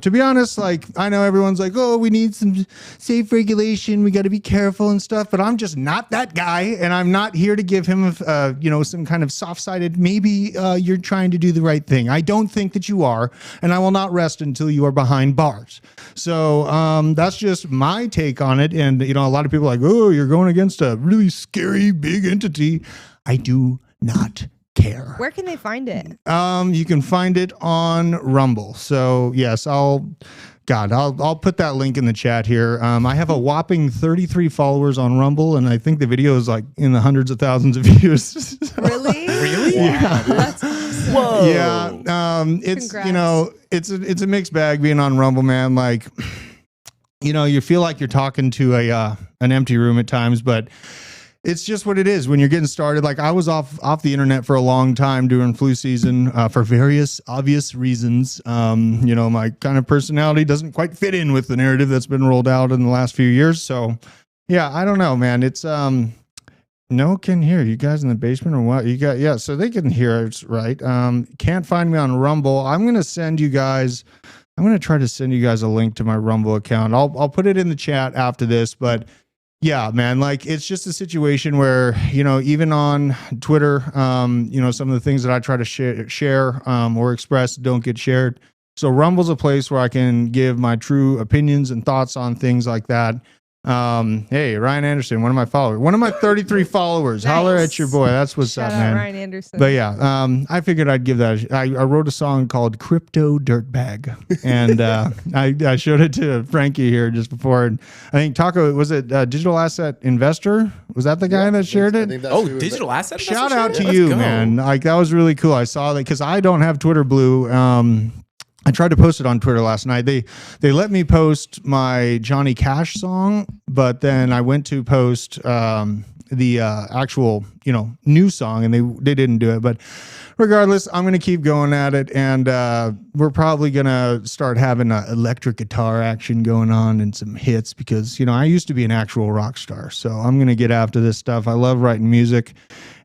To be honest, like, I know everyone's like, oh, we need some safe regulation. We got to be careful and stuff. But I'm just not that guy. And I'm not here to give him, some kind of soft-sided, maybe you're trying to do the right thing. I don't think that you are. And I will not rest until you are behind bars. So that's just my take on it. And, a lot of people are like, oh, you're going against a really scary big entity. I do not care. Where can they find it? You can find it on Rumble. So yes, I'll put that link in the chat here. I have a whopping 33 followers on Rumble, and I think the video is like in the hundreds of thousands of views. Really? Really? Yeah. That's awesome. Whoa. Yeah. It's Congrats. it's a mixed bag being on Rumble, man. Like, you feel like you're talking to an empty room at times, but it's just what it is when you're getting started. Like, I was off the internet for a long time during flu season for various obvious reasons. My kind of personality doesn't quite fit in with the narrative that's been rolled out in the last few years. So, yeah, I don't know, man. It's no can hear you guys in the basement or what? You got so they can hear us, right? Can't find me on Rumble. I'm gonna try to send you guys a link to my Rumble account. I'll put it in the chat after this, but. Yeah, man, like, it's just a situation where, even on Twitter, some of the things that I try to share or express don't get shared. So Rumble's a place where I can give my true opinions and thoughts on things like that. Hey, Ryan Anderson, one of my followers, one of my 33 followers. Nice. Holler at your boy. That's what's Shout up, out man. Ryan Anderson. But yeah, I figured I'd give that. I wrote a song called "Crypto Dirtbag," and I showed it to Frankie here just before. And I think Taco, was it Digital Asset Investor? Was that the guy that shared it? Digital asset. Shout out to you, man! Like, that was really cool. I saw that because I don't have Twitter Blue. I tried to post it on Twitter last night. They let me post my Johnny Cash song, but then I went to post the actual new song, and they didn't do it. But regardless, I'm gonna keep going at it, and we're probably gonna start having an electric guitar action going on and some hits because I used to be an actual rock star, so I'm gonna get after this stuff. I love writing music.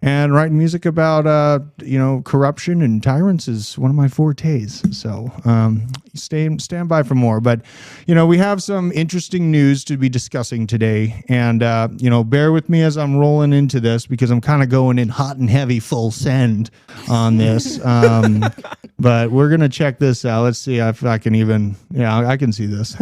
And writing music about, corruption and tyrants is one of my fortes. So stand by for more. But, we have some interesting news to be discussing today. And, bear with me as I'm rolling into this because I'm kind of going in hot and heavy full send on this. But we're going to check this out. Let's see if I can even, I can see this.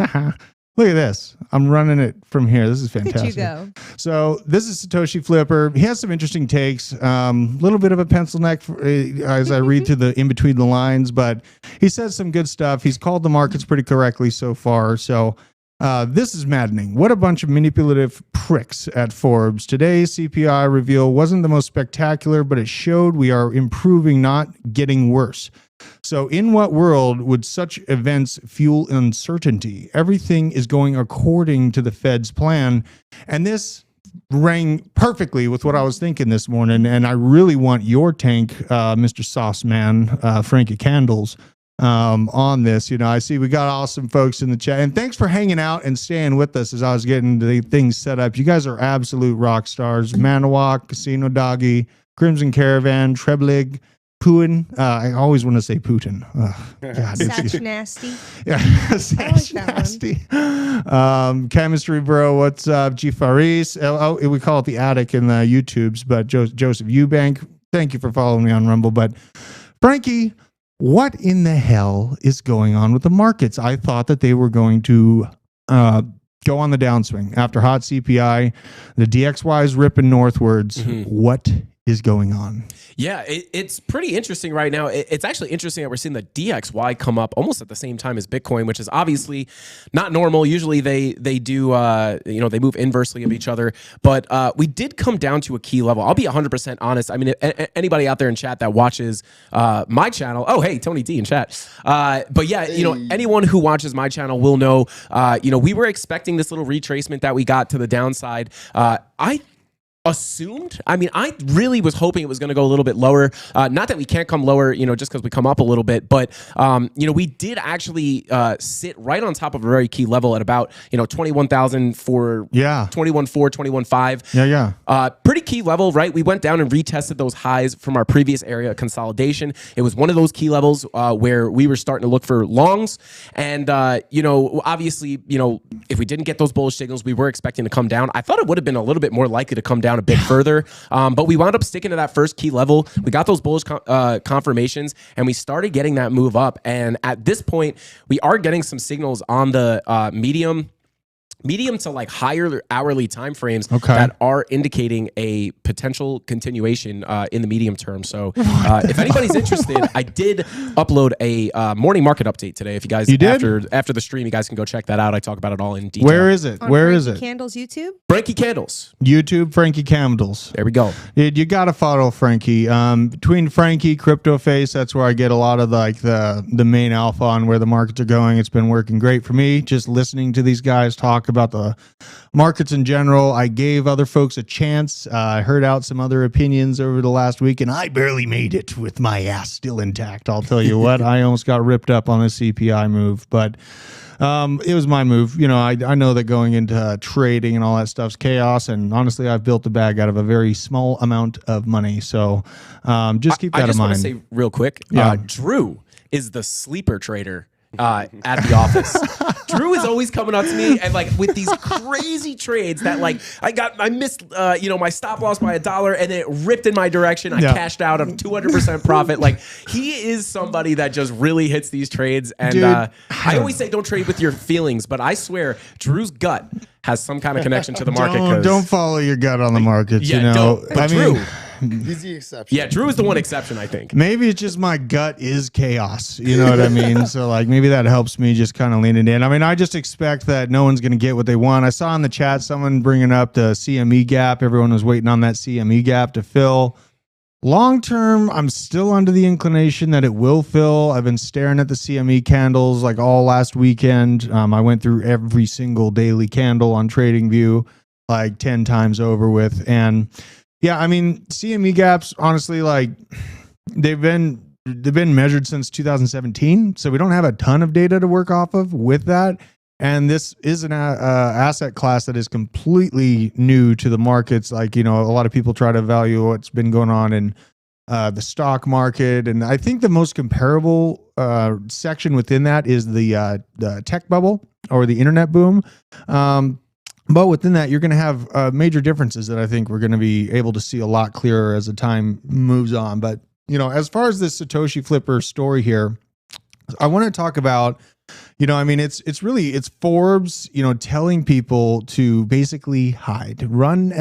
Look at this. I'm running it from here. This is fantastic. Look at you go. So this is Satoshi Flipper. He has some interesting takes. Little bit of a pencil neck as I read through the in between the lines, but he says some good stuff. He's called the markets pretty correctly so far. So this is maddening. What a bunch of manipulative pricks at Forbes. Today's CPI reveal wasn't the most spectacular, but it showed we are improving, not getting worse. So in what world would such events fuel uncertainty? Everything is going according to the Fed's plan. And this rang perfectly with what I was thinking this morning. And I really want your take, Mr. Sauce Man, Frankie Candles, on this. I see we got awesome folks in the chat. And thanks for hanging out and staying with us as I was getting the things set up. You guys are absolute rock stars. Manawak, Casino Doggy, Crimson Caravan, Treblig, Putin. I always want to say Putin. God, Satch nasty. Yeah, Satch nasty. Chemistry bro, what's up? G Faris. We call it the attic in the YouTubes, but Joseph Eubank. Thank you for following me on Rumble. But Frankie, what in the hell is going on with the markets? I thought that they were going to go on the downswing after hot CPI. The DXY is ripping northwards. What is going on? Yeah, it's pretty interesting right now. It's actually interesting that we're seeing the DXY come up almost at the same time as Bitcoin, which is obviously not normal. Usually they do, they move inversely of each other. But we did come down to a key level. I'll be 100% honest. I mean, anybody out there in chat that watches my channel, oh, hey, Tony D in chat. But yeah, anyone who watches my channel will know, we were expecting this little retracement that we got to the downside. assumed. I mean, I really was hoping it was going to go a little bit lower. Not that we can't come lower, just because we come up a little bit, but we did actually sit right on top of a very key level at about 21,000 for 21.4, 21.5. Pretty key level, right? We went down and retested those highs from our previous area consolidation. It was one of those key levels where we were starting to look for longs, and obviously, if we didn't get those bullish signals, we were expecting to come down. I thought it would have been a little bit more likely to come down a bit further, but we wound up sticking to that first key level. We got those bullish confirmations, and we started getting that move up. And at this point, we are getting some signals on the medium to like higher hourly timeframes that are indicating a potential continuation in the medium term. So if anybody's interested, I did upload a morning market update today. If you guys after the stream, you guys can go check that out. I talk about it all in detail. Where is it? Where is it? Candles YouTube? Frankie Candles. YouTube, Frankie Candles. There we go. Dude, you got to follow Frankie. Between Frankie, Crypto Face, that's where I get a lot of like the main alpha on where the markets are going. It's been working great for me. Just listening to these guys talk about the markets in general. I gave other folks a chance. I heard out some other opinions over the last week, and I barely made it with my ass still intact. I'll tell you what, I almost got ripped up on a CPI move, but it was my move. I know that going into trading and all that stuff's chaos, and honestly, I've built a bag out of a very small amount of money. So just keep that in mind. I just want to say real quick, Drew is the sleeper trader at the office. Drew is always coming up to me and like with these crazy trades that like I missed my stop loss by $1 and then it ripped in my direction. I cashed out of 200% profit. Like he is somebody that just really hits these trades. And Dude, I always say don't trade with your feelings, but I swear Drew's gut has some kind of connection to the market. Don't follow your gut on the markets. Don't. But Drew. He's the exception. Yeah, Drew is the one exception, I think. Maybe it's just my gut is chaos. You know what I mean? So like maybe that helps me just kind of lean it in. I mean, I just expect that no one's going to get what they want. I saw in the chat someone bringing up the CME gap. Everyone was waiting on that CME gap to fill. Long term, I'm still under the inclination that it will fill. I've been staring at the CME candles like all last weekend. I went through every single daily candle on TradingView like 10 times over with. And yeah, I mean, CME gaps, honestly, like they've been measured since 2017. So we don't have a ton of data to work off of with that. And this is an asset class that is completely new to the markets. Like, a lot of people try to value what's been going on in the stock market. And I think the most comparable section within that is the tech bubble or the internet boom. But within that, you're going to have major differences that I think we're going to be able to see a lot clearer as the time moves on. But, as far as this Satoshi Flipper story here, I want to talk about, it's Forbes, telling people to basically run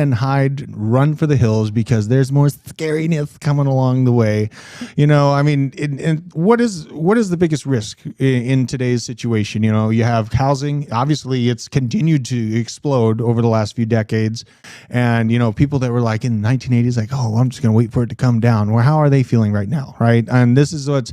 for the hills because there's more scariness coming along the way. And what is the biggest risk in today's situation? You have housing. Obviously, it's continued to explode over the last few decades. And, people that were like in the 1980s, like, oh, I'm just going to wait for it to come down. Well, how are they feeling right now? Right. And this is what's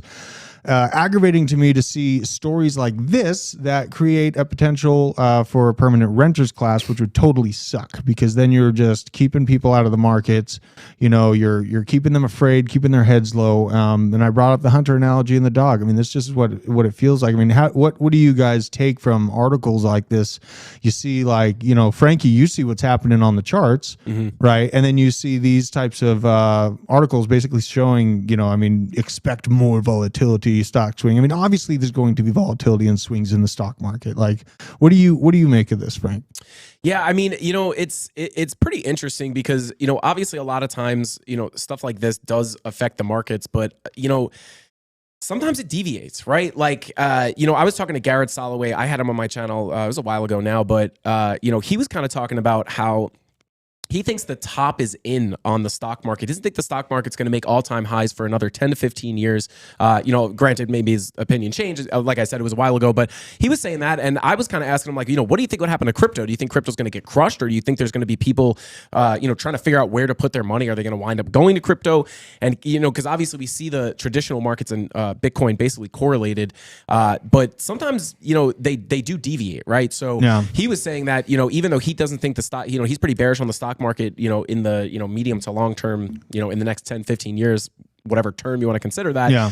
aggravating to me to see stories like this that create a potential for a permanent renters class, which would totally suck because then you're just keeping people out of the markets. You're keeping them afraid, keeping their heads low. And I brought up the hunter analogy and the dog. I mean, this just is what it feels like. I mean, what do you guys take from articles like this? You see, like, Frankie, you see what's happening on the charts, right? And then you see these types of articles basically showing, expect more volatility. Stock swing. I mean, obviously there's going to be volatility and swings in the stock market. Like, what do you make of this, Frank? Yeah, I mean, it's pretty interesting because, obviously a lot of times, stuff like this does affect the markets, but, sometimes it deviates, right? Like, I was talking to Garrett Soloway. I had him on my channel. It was a while ago now, but, he was kind of talking about how he thinks the top is in on the stock market. He doesn't think the stock market's going to make all-time highs for another 10 to 15 years. Granted, maybe his opinion changed. Like I said, it was a while ago, but he was saying that. And I was kind of asking him, like, what do you think would happen to crypto? Do you think crypto's going to get crushed? Or do you think there's going to be people, trying to figure out where to put their money? Are they going to wind up going to crypto? And, because obviously we see the traditional markets and Bitcoin basically correlated. But sometimes, they do deviate, right? So he was saying that, even though he doesn't think the stock, he's pretty bearish on the stock stock market, in the, medium to long term, in the next 10, 15 years, whatever term you want to consider that. Yeah.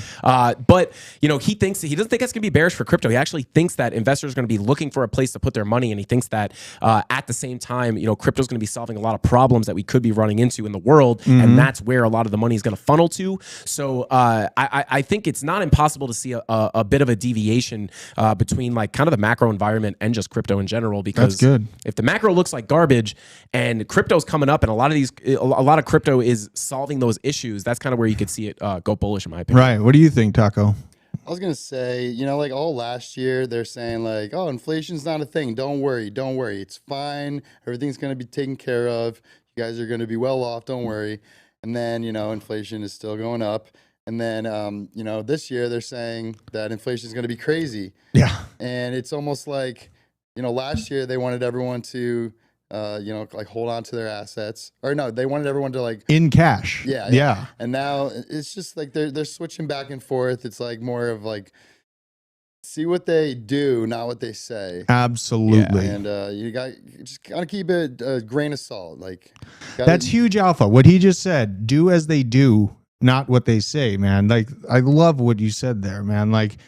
But he doesn't think it's going to be bearish for crypto. He actually thinks that investors are going to be looking for a place to put their money, and he thinks that at the same time, crypto is going to be solving a lot of problems that we could be running into in the world, and that's where a lot of the money is going to funnel to. So I think it's not impossible to see a bit of a deviation between like kind of the macro environment and just crypto in general. Because that's good. If the macro looks like garbage and crypto's coming up, and a lot of crypto is solving those issues, that's kind of where you could see it go bullish, in my opinion. Right. What do you think, Taco? I was going to say, like all last year, they're saying like, oh, inflation's not a thing. Don't worry. It's fine. Everything's going to be taken care of. You guys are going to be well off. Don't worry. And then, inflation is still going up. And then, this year they're saying that inflation is going to be crazy. Yeah. And it's almost like, last year they wanted everyone to, like hold on to their assets, or no, they wanted everyone to like in cash. Yeah. And now it's just like they're switching back and forth. It's like more of like, see what they do, not what they say. Absolutely. Yeah. And you just gotta keep it a grain of salt. Like that's huge alpha. What he just said, do as they do, not what they say, man. Like, I love what you said there, man. Like,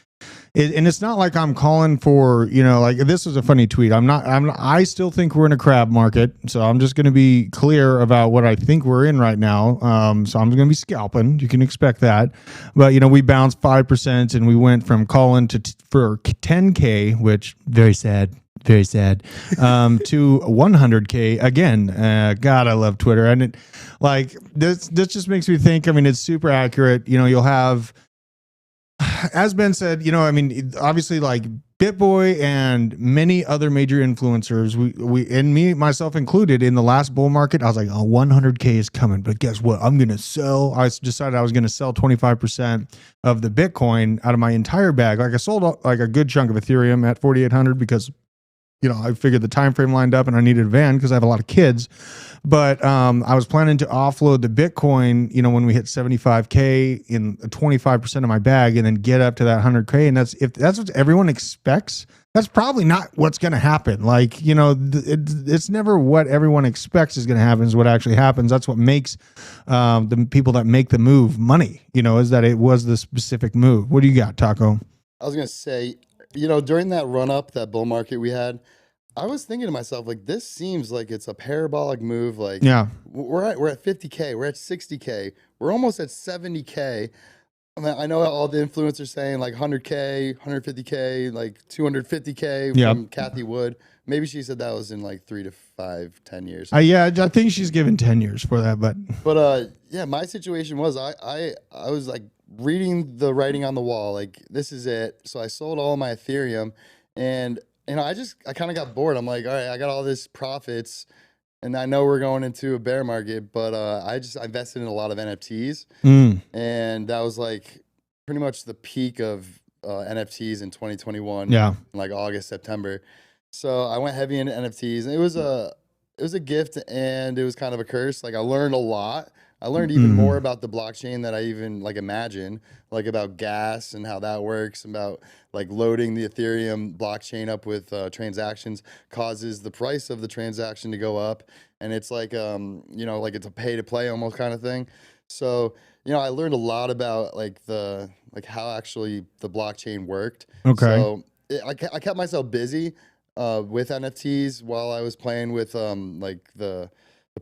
and it's not like I'm calling for, like this was a funny tweet. I still think we're in a crab market. So I'm just going to be clear about what I think we're in right now. So I'm going to be scalping. You can expect that. But, we bounced 5% and we went from calling for 10K, which very sad. Very sad. To 100K again. God, I love Twitter. And this just makes me think, it's super accurate. You'll have, as Ben said, obviously like BitBoy and many other major influencers, we and me, myself included, in the last bull market, I was like, oh, 100K is coming. But guess what? I'm going to sell. I decided I was going to sell 25% of the Bitcoin out of my entire bag. Like I sold like a good chunk of Ethereum at 4,800 because I figured the time frame lined up and I needed a van because I have a lot of kids. But I was planning to offload the Bitcoin, when we hit 75K in 25% of my bag, and then get up to that 100K. And if that's what everyone expects, that's probably not what's going to happen. Like, it's never what everyone expects is going to happen is what actually happens. That's what makes the people that make the move money, is that it was the specific move. What do you got, Taco? I was going to say, during that run up, that bull market we had, I was thinking to myself, like, this seems like it's a parabolic move. Like, yeah, we're at 50K, we're at 60K, we're almost at 70K. I know all the influencers saying like 100K, 150K, like 250K from Kathy Wood. Maybe she said that was in like 3 to 5, 10 years. Yeah, I think she's given 10 years for that. But yeah, my situation was I was like reading the writing on the wall, like this is it. So I sold all my Ethereum, and I kind of got bored. I'm like, all right, I got all this profits, and I know we're going into a bear market, but I invested in a lot of NFTs, and that was like pretty much the peak of NFTs in 2021. Yeah, in like August, September. So I went heavy into NFTs, and it was a gift, and it was kind of a curse. Like I learned a lot. I learned even more about the blockchain that I even like imagined, like about gas and how that works, about like loading the Ethereum blockchain up with transactions causes the price of the transaction to go up. And it's like, like it's a pay to play almost kind of thing. So, I learned a lot about like how actually the blockchain worked. Okay. So I kept myself busy with NFTs while I was playing with like the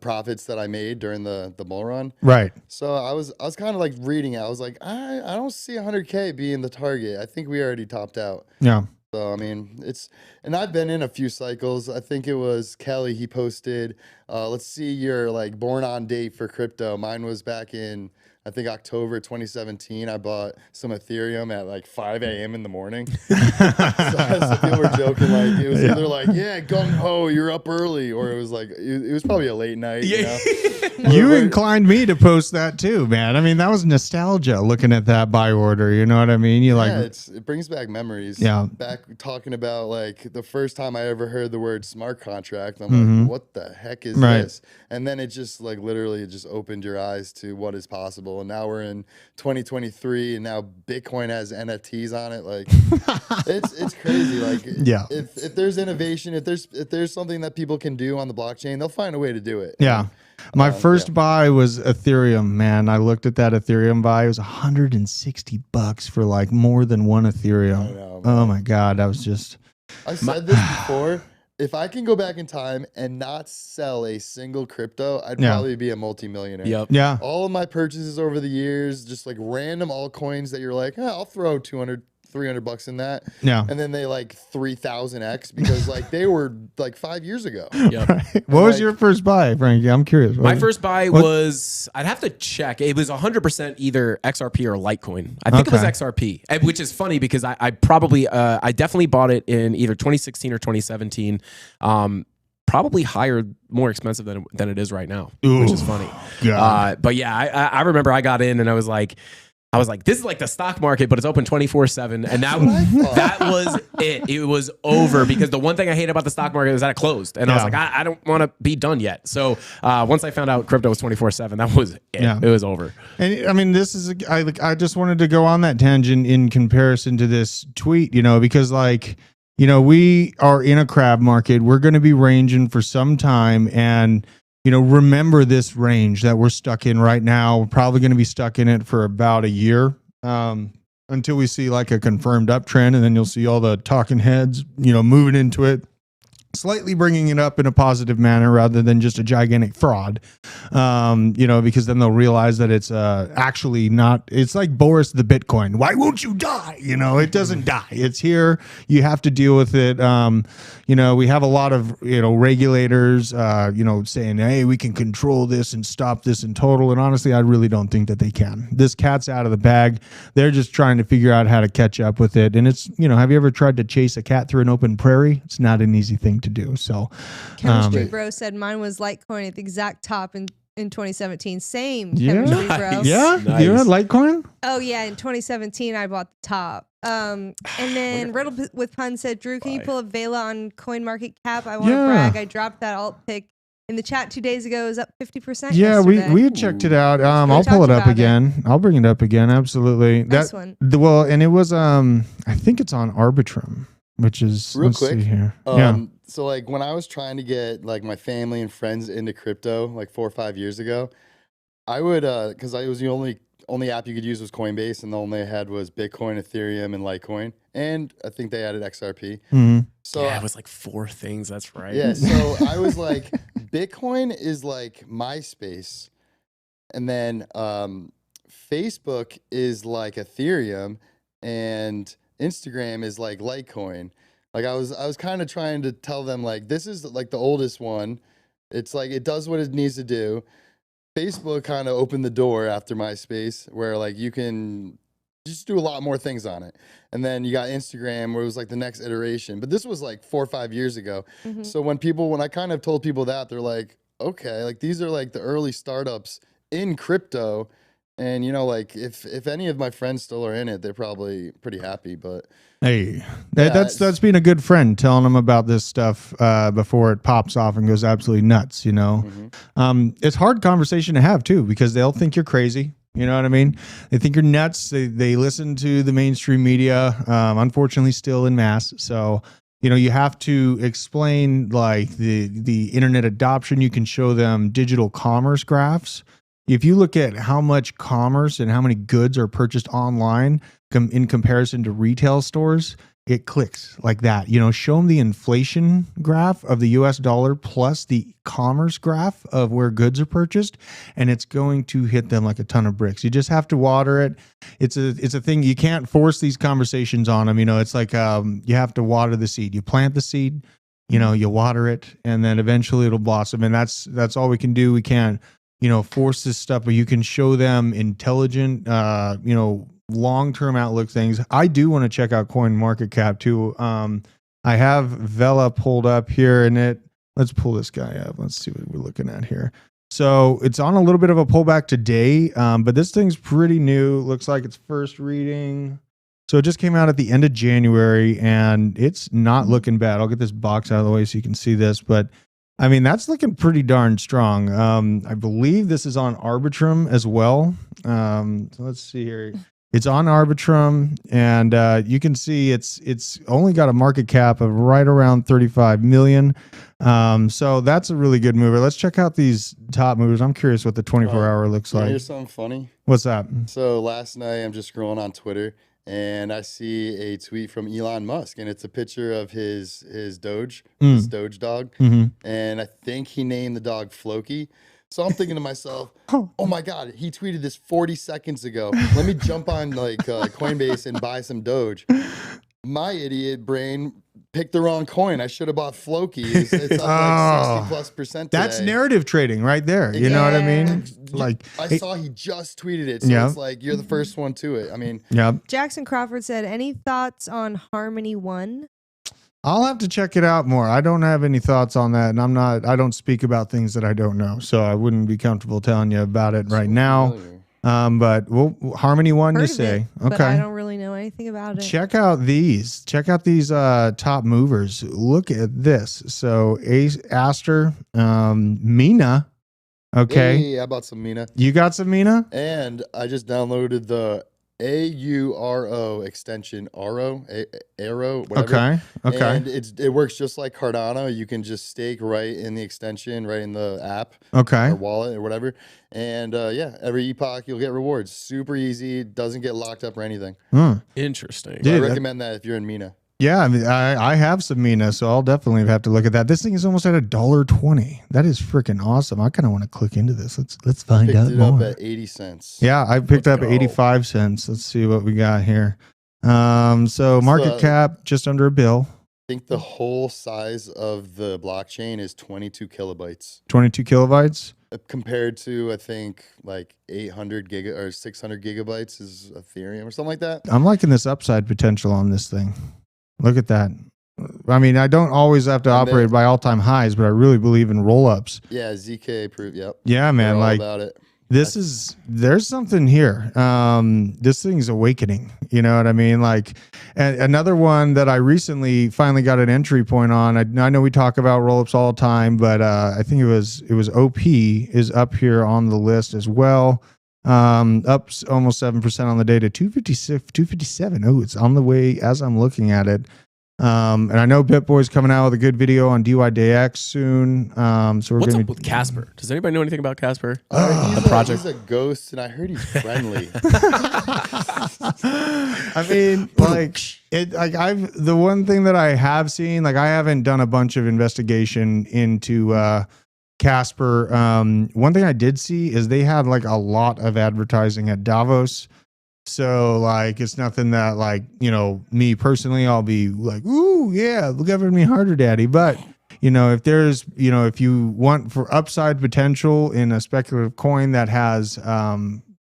profits that I made during the bull run. Right. So I was kind of like reading it. I was like, I don't see 100K being the target. I think we already topped out. Yeah. So, and I've been in a few cycles. I think it was Kelly, he posted, let's see your like born on date for crypto. Mine was back in, I think October 2017. I bought some Ethereum at like 5 a.m. in the morning. So people were joking, like it was either like, yeah, gung ho, you're up early, or it was like it was probably a late night. Yeah. You inclined me to post that too, man. That was nostalgia looking at that buy order. You know what I mean? It brings back memories. Yeah. Back talking about like the first time I ever heard the word smart contract. I'm like, what the heck is this? And then it just like literally it just opened your eyes to what is possible. exponential, and now we're in 2023, and now Bitcoin has NFTs on it. Like, it's crazy. Like, Yeah. if there's innovation, if there's something that people can do on the blockchain, they'll find a way to do it. Yeah. My first buy was Ethereum, man. I looked at that Ethereum buy. It was $160 for like more than one Ethereum. I know, Oh my God. That was just. I said this before. If I can go back in time and not sell a single crypto, I'd probably be a multimillionaire. Yep. Yeah. All of my purchases over the years, just like random altcoins that you're like, I'll throw 200, 300 bucks in that. Yeah. And then they like 3,000x because like they were like 5 years ago. Yep. What was like- your first buy, Frankie? I'm curious. My first buy was, I'd have to check. It was 100% either XRP or Litecoin. I think it was Okay. XRP, which is funny because I probably, I definitely bought it in either 2016 or 2017. Probably higher, more expensive than it is right now, which is funny. God. But yeah, I remember I got in and I was like, this is like the stock market, but it's open 24/7. And that was it. It was over because the one thing I hate about the stock market is that it closed. And I was like, I don't want to be done yet. So once I found out crypto was 24/7, that was it. Yeah. It was over. And I mean, this is, I just wanted to go on that tangent in comparison to this tweet, because like, we are in a crab market. We're going to be ranging for some time. And, remember this range that we're stuck in right now. We're probably going to be stuck in it for about a year until we see like a confirmed uptrend. And then you'll see all the talking heads, moving into it, slightly bringing it up in a positive manner rather than just a gigantic fraud, because then they'll realize that it's actually not. It's like Boris the Bitcoin. Why won't you die? It doesn't die. It's here. You have to deal with it. We have a lot of regulators, saying, hey, we can control this and stop this in total. And honestly, I really don't think that they can. This cat's out of the bag. They're just trying to figure out how to catch up with it. And it's, have you ever tried to chase a cat through an open prairie? It's not an easy thing to do. So Chemistry Bro said mine was Litecoin at the exact top in 2017. Same Yeah. Chemistry Bro. yeah, Nice. you had Litecoin? Oh yeah, in 2017 I bought the top. And then Riddle with Pun said, Drew, can you pull a Vela on CoinMarketCap? I want to brag. I dropped that alt pick in the chat 2 days ago. It was up 50%. Yeah, yesterday. we had checked it out. I'll pull talked it up about again. I'll bring it up again. Absolutely. Nice one. Well, and it was I think it's on Arbitrum, which is Real let's quick, see here. So like when I was trying to get like my family and friends into crypto like 4 or 5 years ago, I would because I was the only app you could use was Coinbase, and the only I had was Bitcoin, Ethereum, and Litecoin, and I think they added XRP. Mhm. So Yeah, it was like 4 things. That's right. yeah, so I was like, Bitcoin is like MySpace, and then Facebook is like Ethereum, and Instagram is like Litecoin. Like I was kind of trying to tell them like this is like the oldest one. It's like it does what it needs to do. Facebook kind of opened the door after MySpace, where like you can just do a lot more things on it. And then you got Instagram, where it was like the next iteration. But this was like 4 or 5 years ago. Mhm. So when I kind of told people that, they're like, okay, like these are like the early startups in crypto. And like if any of my friends still are in it, they're probably pretty happy. But Hey, Yeah, that's being a good friend, telling them about this stuff before it pops off and goes absolutely nuts. It's hard conversation to have too, because they'll think you're crazy. You know what I mean? They think you're nuts. They listen to the mainstream media, unfortunately, still in mass. So you have to explain like the internet adoption. You can show them digital commerce graphs. If you look at how much commerce and how many goods are purchased online in comparison to retail stores, it clicks like that. Show them the inflation graph of the US dollar plus the commerce graph of where goods are purchased, and it's going to hit them like a ton of bricks. You just have to water it. It's a thing. You can't force these conversations on them. It's like you have to water the seed. You plant the seed, you water it, and then eventually it'll blossom. And that's all we can do. We can't force this stuff, but you can show them intelligent, long-term outlook things. I do want to check out CoinMarketCap too. I have Vela pulled up here, and let's pull this guy up. Let's see what we're looking at here. So it's on a little bit of a pullback today, but this thing's pretty new. Looks like it's first reading. So it just came out at the end of January, and it's not looking bad. I'll get this box out of the way so you can see this, but I mean, that's looking pretty darn strong. I believe this is on Arbitrum as well. So let's see here. It's on Arbitrum, and you can see it's only got a market cap of right around 35 million. So that's a really good mover. Let's check out these top movers. I'm curious what the 24-hour looks like. Here's something funny. What's that? So last night I'm just scrolling on Twitter and I see a tweet from Elon Musk, and it's a picture of his Doge, his Doge dog, and I think he named the dog Floki. So I'm thinking to myself, oh my God, he tweeted this 40 seconds ago. Let me jump on like Coinbase and buy some Doge. My idiot brain picked the wrong coin. I should have bought Floki. It's up like 60+% today. That's narrative trading right there. You know what I mean? Like I saw he just tweeted it. So it's like, you're the first one to it. I mean, Jackson Crawford said, any thoughts on Harmony One? I'll have to check it out more. I don't have any thoughts on that, and I don't speak about things that I don't know, so I wouldn't be comfortable telling you about it right now. But Harmony One, you say? Okay. But I don't really know anything about it. Check out these. Check out these top movers. Look at this. So Aster, Mina. Okay. Hey, I bought some Mina. You got some Mina? And I just downloaded the AURO extension, Arrow, whatever. Okay. And it works just like Cardano. You can just stake right in the extension, right in the app, or wallet or whatever. And every epoch you'll get rewards. Super easy. Doesn't get locked up or anything. Interesting. So I recommend that if you're in Mina. Yeah, I mean, I have some Mina, so I'll definitely have to look at that. This thing is almost at $1.20. That is freaking awesome. I kind of want to click into this. Let's find out more. Picked it up at 80 cents. Yeah, I picked up 85 cents. Let's see what we got here. So market cap just under $1 billion. I think the whole size of the blockchain is 22 kilobytes. 22 kilobytes? Compared to, I think, like 600 gigabytes is Ethereum or something like that. I'm liking this upside potential on this thing. Look at that. I mean, I don't always have to operate by all-time highs, but I really believe in roll-ups. Yeah, ZK approved. Yep. Yeah, man. All like about it. There's something here. This thing's awakening. You know what I mean? Like, another one that I recently finally got an entry point on. I know we talk about roll-ups all the time, but I think it was OP is up here on the list as well. Up almost 7% on the day to 256, 257. Oh, it's on the way as I'm looking at it. And I know BitBoy's coming out with a good video on DYDX soon. So we're What's up with Casper? Does anybody know anything about Casper? He's a ghost, and I heard he's friendly. I mean, the one thing that I have seen, like, I haven't done a bunch of investigation into Casper. One thing I did see is they had like a lot of advertising at Davos. So like, it's nothing that, like, you know, me personally, I'll be like, ooh, yeah, look at me harder, daddy. But, you know, if there's, you know, if you want for upside potential in a speculative coin that has,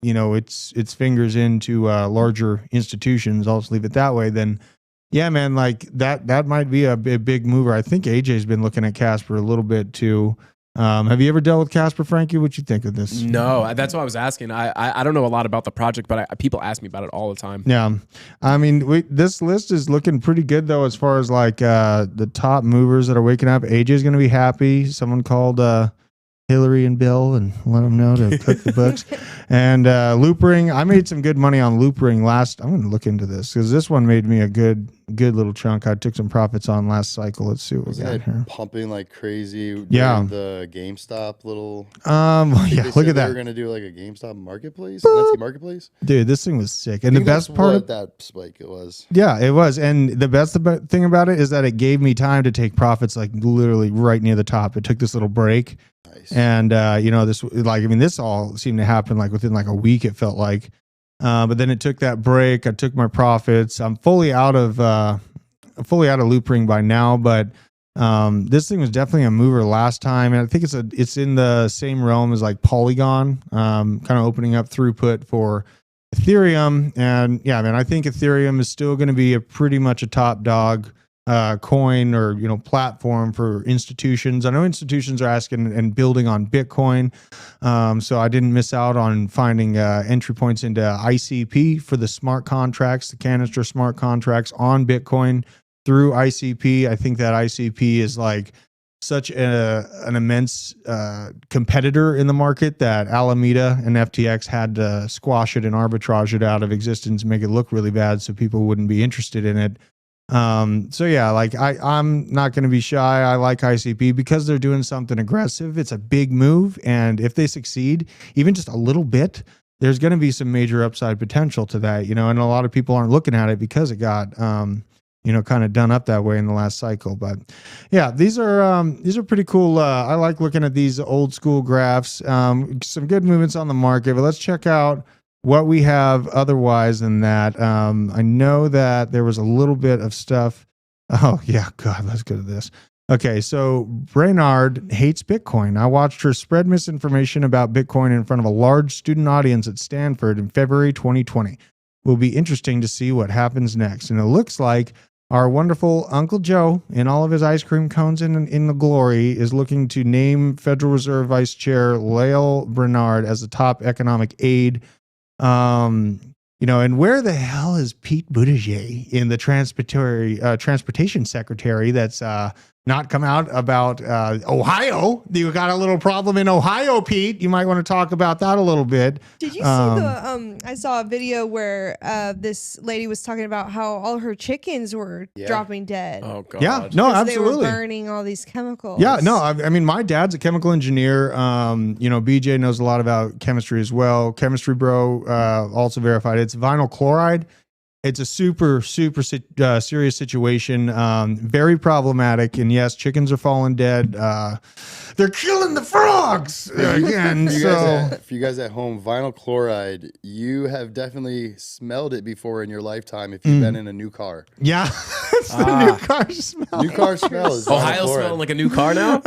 you know, its fingers into larger institutions, I'll just leave it that way, then yeah, man, like that might be a big mover. I think AJ's been looking at Casper a little bit too. Have you ever dealt with Casper, Frankie? What you think of this? No, that's what I was asking. I don't know a lot about the project, but people ask me about it all the time. Yeah, I mean, this list is looking pretty good though, as far as like the top movers that are waking up. AJ's going to be happy. Someone called Hillary and Bill and let them know to cook the books. And Loopring, I made some good money on Loopring last. I'm going to look into this because this one made me a good little chunk. I took some profits on last cycle. Let's see what we got here. Pumping like crazy. During the GameStop little. Yeah, look at that. We're going to do like a GameStop marketplace, NFT marketplace. Dude, this thing was sick. And the best part of that spike it was. Yeah, it was. And the best thing about it is that it gave me time to take profits like literally right near the top. It took this little break. Nice. And you know, this, like, I mean, this all seemed to happen like within like a week, it felt like. But then it took that break. I took my profits. I'm fully out of Loopring by now, but this thing was definitely a mover last time, and I think it's in the same realm as like Polygon, kind of opening up throughput for Ethereum. And yeah, man, I think Ethereum is still going to be pretty much a top dog coin, or, you know, platform for institutions. I know institutions are asking and building on Bitcoin, so I didn't miss out on finding entry points into ICP for the smart contracts, the canister smart contracts on Bitcoin through ICP. I think that ICP is like such an immense competitor in the market that Alameda and FTX had to squash it and arbitrage it out of existence, make it look really bad so people wouldn't be interested in it. So yeah, like I'm not going to be shy. I like ICP because they're doing something aggressive. It's a big move. And if they succeed, even just a little bit, there's going to be some major upside potential to that, and a lot of people aren't looking at it because it got, kind of done up that way in the last cycle. But yeah, these are pretty cool. I like looking at these old school graphs, some good movements on the market, but let's check out what we have otherwise than that. I know that there was a little bit of stuff. Oh yeah, God, let's go to this. Okay, so Brainard hates Bitcoin. I watched her spread misinformation about Bitcoin in front of a large student audience at Stanford in February 2020. Will be interesting to see what happens next. And it looks like our wonderful Uncle Joe, in all of his ice cream cones in the glory, is looking to name Federal Reserve Vice Chair Lael Brainard as the top economic aide. And where the hell is Pete Buttigieg in the transportation secretary that's not come out about Ohio? You got a little problem in Ohio, Pete. You might want to talk about that a little bit. Did you see I saw a video where this lady was talking about how all her chickens were dropping dead. Oh God. Yeah, no, absolutely. They were burning all these chemicals. Yeah, no, I mean, my dad's a chemical engineer. BJ knows a lot about chemistry as well. Chemistry Bro also verified it's vinyl chloride. It's a super, super serious situation, very problematic. And yes, chickens are falling dead. They're killing the frogs again. For you guys at home, vinyl chloride, you have definitely smelled it before in your lifetime if you've been in a new car. Yeah, it's the new car smell. New car smell is Ohio smelling like a new car now?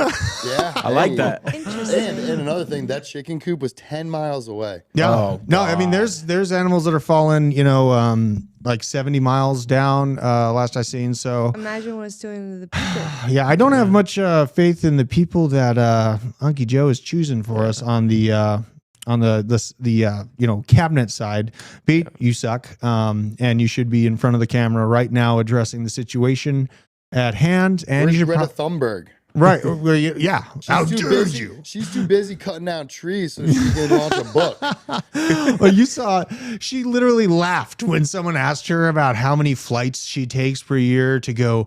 Yeah. I like that. Interesting. And another thing, that chicken coop was 10 miles away. Yeah. Oh, no, I mean, there's animals that are falling, like 70 miles down, last I seen. So imagine what it's doing to the people. yeah, I don't have much faith in the people that Unky Joe is choosing for us on the cabinet side. Pete, you suck, and you should be in front of the camera right now addressing the situation at hand. And Where's you should Greta Thunberg? right, well, yeah. How She's too dare busy. you? She's too busy cutting down trees so she can launch a book. Well, you saw she literally laughed when someone asked her about how many flights she takes per year to go,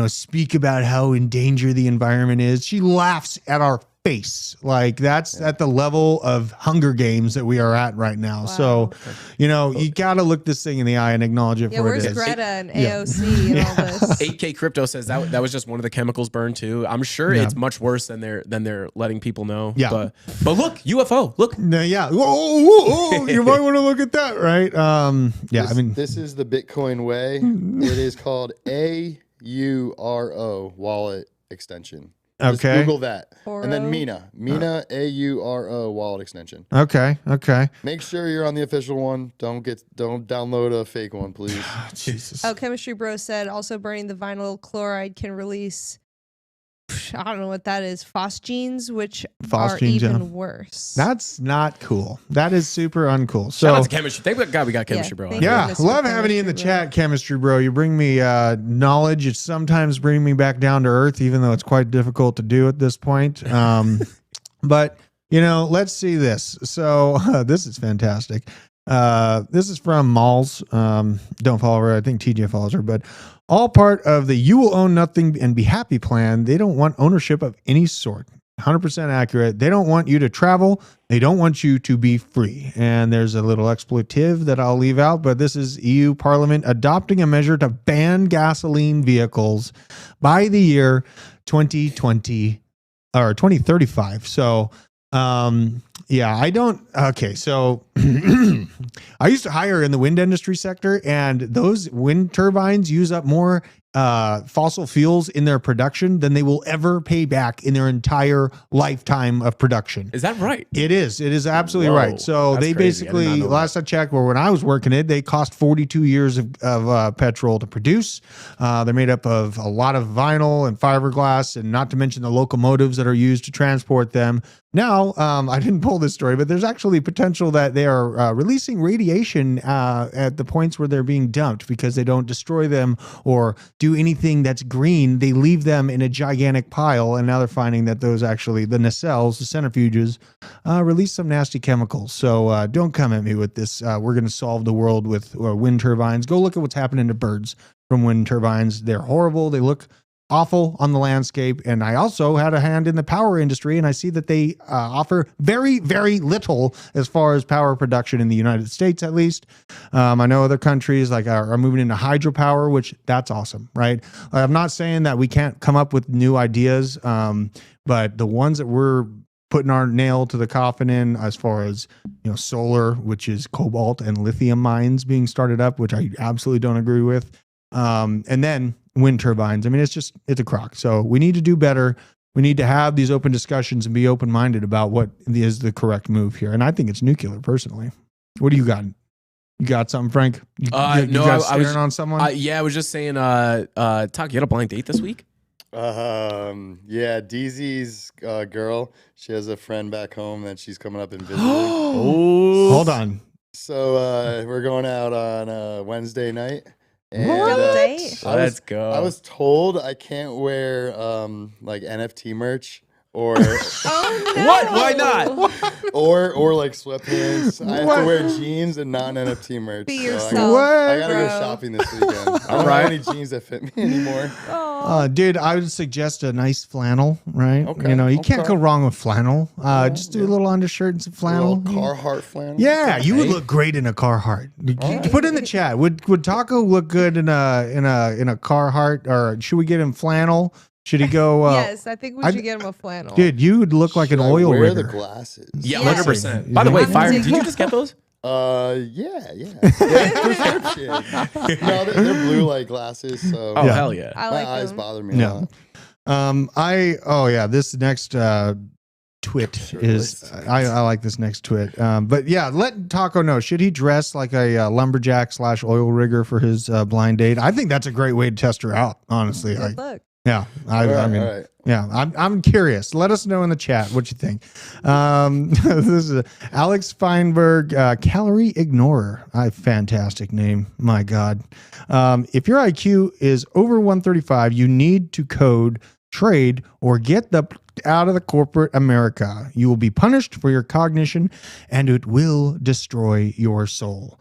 speak about how in danger the environment is. She laughs at our face. Like that's at the level of Hunger Games that we are at right now. Wow. So, you got to look this thing in the eye and acknowledge it for Where's it is. Greta and AOC and all this? 8K Crypto says that was just one of the chemicals burned too. I'm sure it's much worse than they're letting people know. Yeah. But look, UFO. Look. No, yeah. Whoa, you might want to look at that, right? This is the Bitcoin way. It is called AURO wallet extension. Just Okay. Google that. And then Oro? Mina AURO wallet extension. Okay. Make sure you're on the official one. Don't download a fake one, please. Jesus. Oh, Chemistry Bro said also burning the vinyl chloride can release, I don't know what that is, phosgenes, which are even worse. That's not cool. That is super uncool. Shout out So to Chemistry. Thank God we got Chemistry Bro on. thank you. yeah, goodness love for having you in the Chemistry Bro. chat, Chemistry Bro. You bring me knowledge. It's sometimes bring me back down to earth, even though it's quite difficult to do at this point. But let's see this. So this is fantastic. This is from Malls. Don't follow her. I think TJ follows her, but all part of the you will own nothing and be happy plan. They don't want ownership of any sort. 100% accurate. They don't want you to travel. They don't want you to be free. And there's a little expletive that I'll leave out, but this is EU Parliament adopting a measure to ban gasoline vehicles by the year 2020 or 2035. So, so I used to hire in the wind industry sector, and those wind turbines use up more fossil fuels in their production than they will ever pay back in their entire lifetime of production. Is that right? It is. It is absolutely Whoa, right. So that's they crazy. I did not basically, know last I checked, when I was working it, they cost 42 years of petrol to produce. They're made up of a lot of vinyl and fiberglass, and not to mention the locomotives that are used to transport them. Now, I didn't pull this story, but there's actually potential that they are releasing radiation at the points where they're being dumped because they don't destroy them or do anything that's green. They leave them in a gigantic pile, and now they're finding that those actually, the nacelles, the centrifuges, release some nasty chemicals. So don't come at me with this. We're going to solve the world with wind turbines. Go look at what's happening to birds from wind turbines. They're horrible. They look awful on the landscape. And I also had a hand in the power industry, and I see that they offer very, very little as far as power production in the United States, at least. I know other countries like are moving into hydropower, which that's awesome, right? I'm not saying that we can't come up with new ideas, but the ones that we're putting our nail to the coffin in, as far as, you know, solar, which is cobalt and lithium mines being started up, which I absolutely don't agree with. And then wind turbines. I mean, it's a crock. So we need to do better. We need to have these open discussions and be open-minded about what is the correct move here. And I think it's nuclear, personally. What do you got? You got something, Frank? You got I was on someone? Yeah, I was just saying, Talk, you had a blind date this week? Yeah, DZ's girl, she has a friend back home that she's coming up and visiting. Oh, hold on. So we're going out on Wednesday night. And, let's go. I was told I can't wear like NFT merch or Oh, no. What? Why not? or like sweatpants. I have to wear jeans and non-NFT merch. Be So yourself, I gotta go bro. shopping this weekend. I don't have any jeans that fit me anymore. Dude, I would suggest a nice flannel, right? Okay, You know, you can't okay. go wrong with flannel. Just do a little undershirt and some A flannel. little Carhartt flannel. Yeah, you would look great in a Carhartt. Put in the chat. Would Taco look good in a Carhartt, or should we get him flannel? Should he go? Yes, I think we should get him a flannel. Dude, you would look like Should an I oil wear rigger. the glasses? Yeah, Yes. 100%. By the way, I'm Fire, taking- did you just get those? Yeah. Prescription. No, they're blue light glasses, so Oh, Yeah. hell yeah. I my like eyes them. bother me a No. lot. This next twit Sure is list. I like this next twit. But yeah, let Taco know. Should he dress like a lumberjack / oil rigger for his blind date? I think that's a great way to test her out. Honestly, Good luck. yeah. I mean, all right. yeah. I'm curious. Let us know in the chat what you think. This is Alex Feinberg, Calorie Ignorer. Fantastic name. My God. If your IQ is over 135, you need to code, trade, or get out of the corporate America. You will be punished for your cognition, and it will destroy your soul.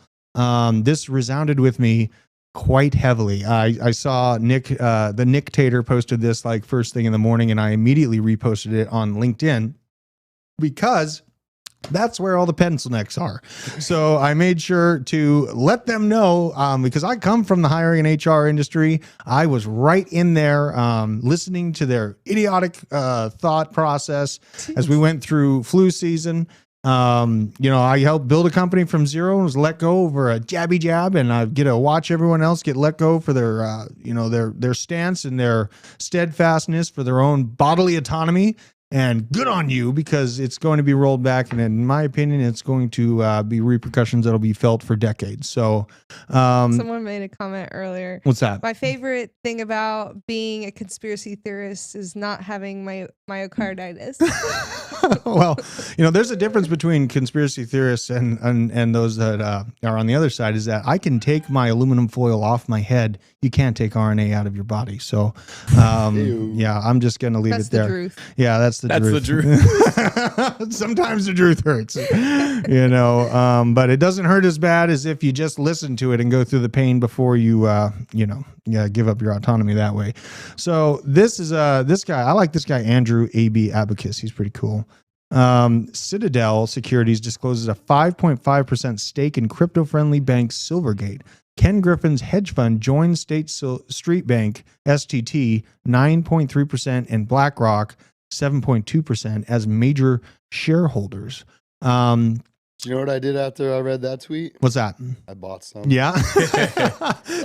This resounded with me quite heavily. I saw Nick, the Nick Tater, posted this like first thing in the morning, and I immediately reposted it on LinkedIn because that's where all the pencil necks are. So I made sure to let them know, because I come from the hiring and HR industry. I was right in there listening to their idiotic thought process as we went through flu season. I helped build a company from zero and was let go over a jabby jab, and I get to watch everyone else get let go for their, their stance and their steadfastness for their own bodily autonomy. And good on you, because it's going to be rolled back, and in my opinion, it's going to be repercussions that'll be felt for decades. So, Someone made a comment earlier. what's that? My favorite thing about being a conspiracy theorist is not having myocarditis. Well, there's a difference between conspiracy theorists and those that are on the other side, is that I can take my aluminum foil off my head. You can't take RNA out of your body. So, yeah, I'm just going to leave That's it there. the truth. Yeah, that's the That's truth. the truth. Sometimes the truth hurts, but it doesn't hurt as bad as if you just listen to it and go through the pain before you, give up your autonomy that way. So this is this guy. I like this guy, Andrew A.B. Abacus. He's pretty cool. Citadel Securities discloses a 5.5% stake in crypto-friendly bank Silvergate. Ken Griffin's hedge fund joined State Street Bank, STT, 9.3%, and BlackRock, 7.2%, as major shareholders. Do you know what I did after I read that tweet? What's that? I bought some. Yeah.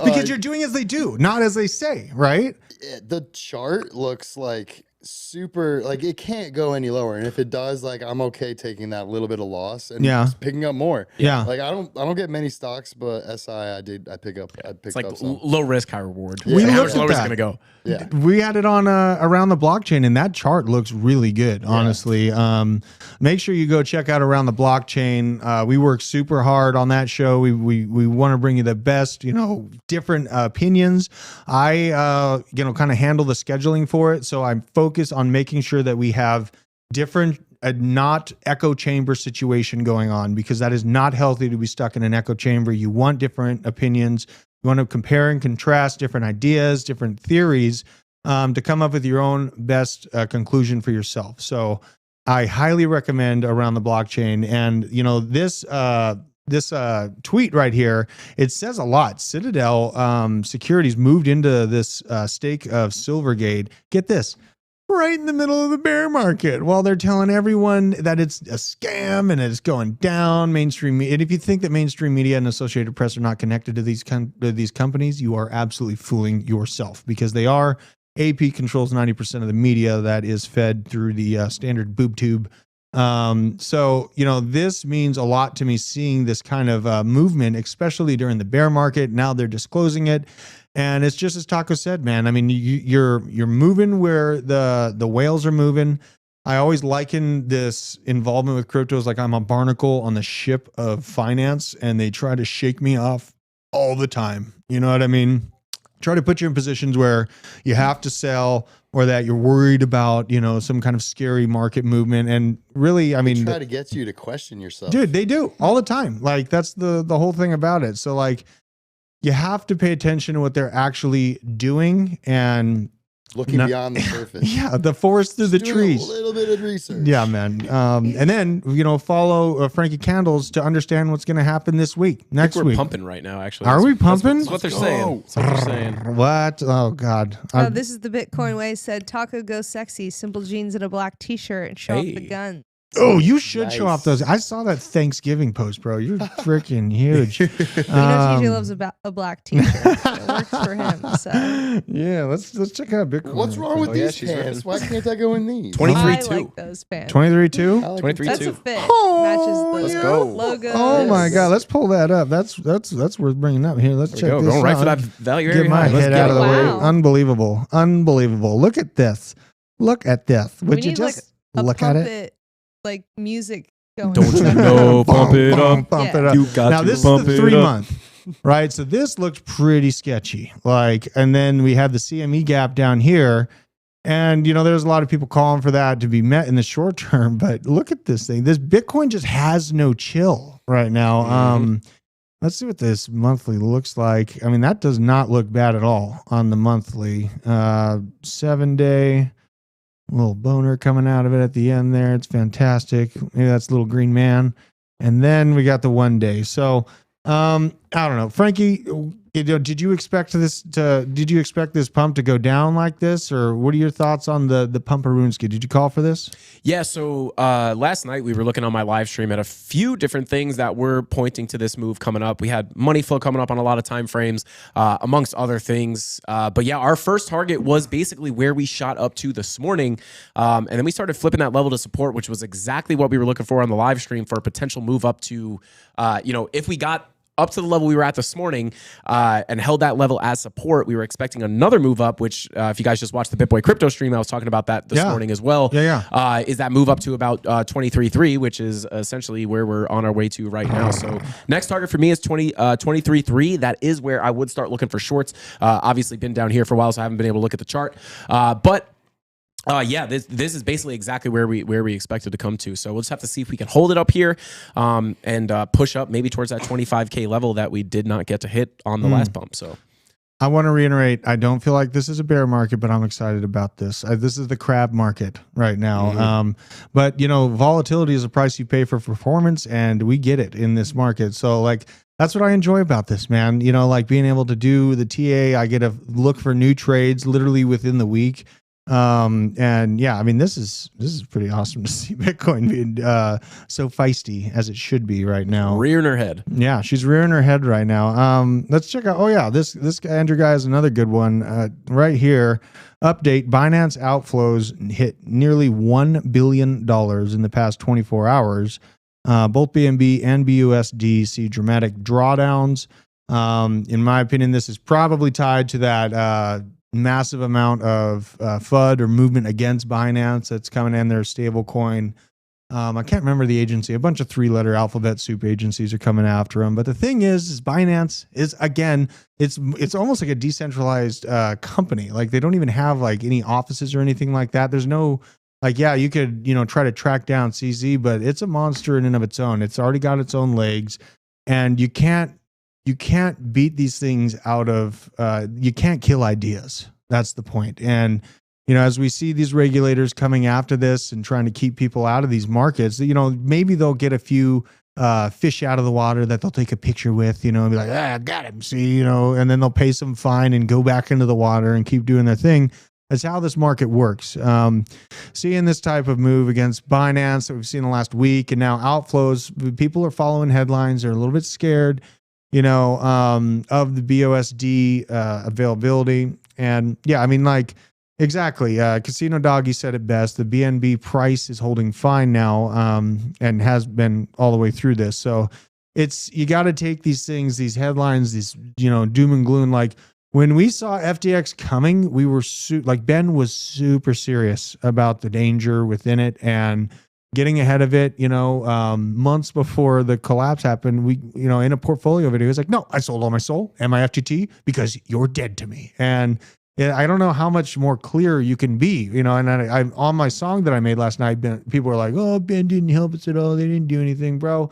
Because you're doing as they do, not as they say, right? The chart looks like super, like it can't go any lower, and if it does, like I'm okay taking that little bit of loss and Yeah. just picking up more. Yeah. Like I don't get many stocks, but SI I picked It's like up some. low risk, high reward. We How looked much at lower is it that. going to go? Yeah. We had it on around the blockchain, and that chart looks really good, honestly. Make sure you go check out Around the Blockchain. We work super hard on that show. We want to bring you the best, different opinions. I kind of handle the scheduling for it, so I'm focused on making sure that we have different not echo chamber situation going on, because that is not healthy to be stuck in an echo chamber. You want different opinions. You want to compare and contrast different ideas, different theories, to come up with your own best conclusion for yourself. So I highly recommend Around the Blockchain. And, this tweet right here, it says a lot. Citadel Securities moved into this stake of Silvergate. Get this. Right in the middle of the bear market, while they're telling everyone that it's a scam and it's going down. Mainstream media, and if you think that mainstream media and Associated Press are not connected to these companies, you are absolutely fooling yourself, because they are. AP controls 90% of the media that is fed through the standard boob tube. So this means a lot to me, seeing this kind of movement, especially during the bear market. Now they're disclosing it. And it's just as Taco said, man. I mean, you're moving where the whales are moving. I always liken this involvement with cryptos like I'm a barnacle on the ship of finance, and they try to shake me off all the time. You know what I mean? Try to put you in positions where you have to sell, or that you're worried about, some kind of scary market movement. And really, I mean, try to get you to question yourself. Dude, they do all the time. Like, that's the whole thing about it. So like, you have to pay attention to what they're actually doing and looking beyond the surface. Yeah, the forest through the trees. A little bit of research. Yeah, man. And then follow Frankie Candles to understand what's going to happen this week, next we're week. Pumping right now. Actually, are we pumping? That's what they're saying. That's what they're saying. What? Oh God. This is the Bitcoin way. Said Taco go sexy, simple jeans and a black T-shirt, and show off the gun. Oh, you should show off those. I saw that Thanksgiving post, bro. You're freaking huge. TJ loves a black T-shirt. So it works for him. So yeah, let's check out Bitcoin. What's wrong with these pants? Why can't I go in these? 23-2. I like those pants. 23-2. 23-2. That's a fit. Oh, matches the let's go. logo. Oh my God, let's pull that up. That's worth bringing up here. Let's check this Going right out. for that value area. Get my Let's head get out of the way. Wow. Unbelievable. Look at this. Would We you need just like a look at pump it? like music going. Don't you know? Pump it up. Pump Yeah. it up. You got Now to this is pump the it 3 up. month, right? So this looks pretty sketchy. And then we have the CME gap down here. And, there's a lot of people calling for that to be met in the short term. But look at this thing. This Bitcoin just has no chill right now. Let's see what this monthly looks like. I mean, that does not look bad at all on the monthly. 7-day. Little boner coming out of it at the end there. It's fantastic. Maybe that's a little green man. And then we got the 1 day. So I don't know. Frankie, did you expect this pump to go down like this? Or what are your thoughts on the Pumperooski? Did you call for this? Yeah, so last night we were looking on my live stream at a few different things that were pointing to this move coming up. We had money flow coming up on a lot of time frames, amongst other things. But yeah, our first target was basically where we shot up to this morning. And then we started flipping that level to support, which was exactly what we were looking for on the live stream for a potential move up to, if we got up to the level we were at this morning and held that level as support, we were expecting another move up, which if you guys just watched the BitBoy crypto stream, I was talking about that this morning as well. Is that move up to about 23.3, which is essentially where we're on our way to right now. So next target for me is 23.3. That is where I would start looking for shorts. Obviously been down here for a while, so I haven't been able to look at the chart. This is basically exactly where we expected to come to. So we'll just have to see if we can hold it up here and push up maybe towards that 25K level that we did not get to hit on the last pump. So I want to reiterate, I don't feel like this is a bear market, but I'm excited about this. This is the crab market right now. But volatility is a price you pay for performance, and we get it in this market. So that's what I enjoy about this, man. Being able to do the TA, I get to look for new trades literally within the week. And yeah, I mean, this is pretty awesome to see Bitcoin being so feisty as it should be right now. Rearing her head. Yeah, she's rearing her head right now. Let's check out. Oh yeah, this Andrew guy is another good one. Right here, update: Binance outflows hit nearly $1 billion in the past 24 hours. Both BNB and BUSD see dramatic drawdowns. In my opinion, this is probably tied to that massive amount of FUD or movement against Binance that's coming in their stable coin. I can't remember the agency. A bunch of 3-letter alphabet soup agencies are coming after them. But the thing is Binance is, again, it's almost like a decentralized company. Like they don't even have like any offices or anything like that. There's no like, yeah, you could, try to track down CZ, but it's a monster in and of its own. It's already got its own legs, and you can't beat these things out of, you can't kill ideas. That's the point. And, as we see these regulators coming after this and trying to keep people out of these markets, maybe they'll get a few fish out of the water that they'll take a picture with, and be like, I got him, see, and then they'll pay some fine and go back into the water and keep doing their thing. That's how this market works. Seeing this type of move against Binance that we've seen the last week, and now outflows, people are following headlines. They're a little bit scared, of the BUSD availability. And yeah, I mean, like, exactly. Casino Doggy said it best. The BNB price is holding fine now, and has been all the way through this. So you got to take these things, these headlines, these, doom and gloom. Like when we saw FTX coming, we were Ben was super serious about the danger within it and getting ahead of it, months before the collapse happened. We, in a portfolio video, it's like, no, I sold all my soul and my FTT because you're dead to me. And I don't know how much more clear you can be, and I on my song that I made last night, people were like, oh, Ben didn't help us at all. They didn't do anything, bro.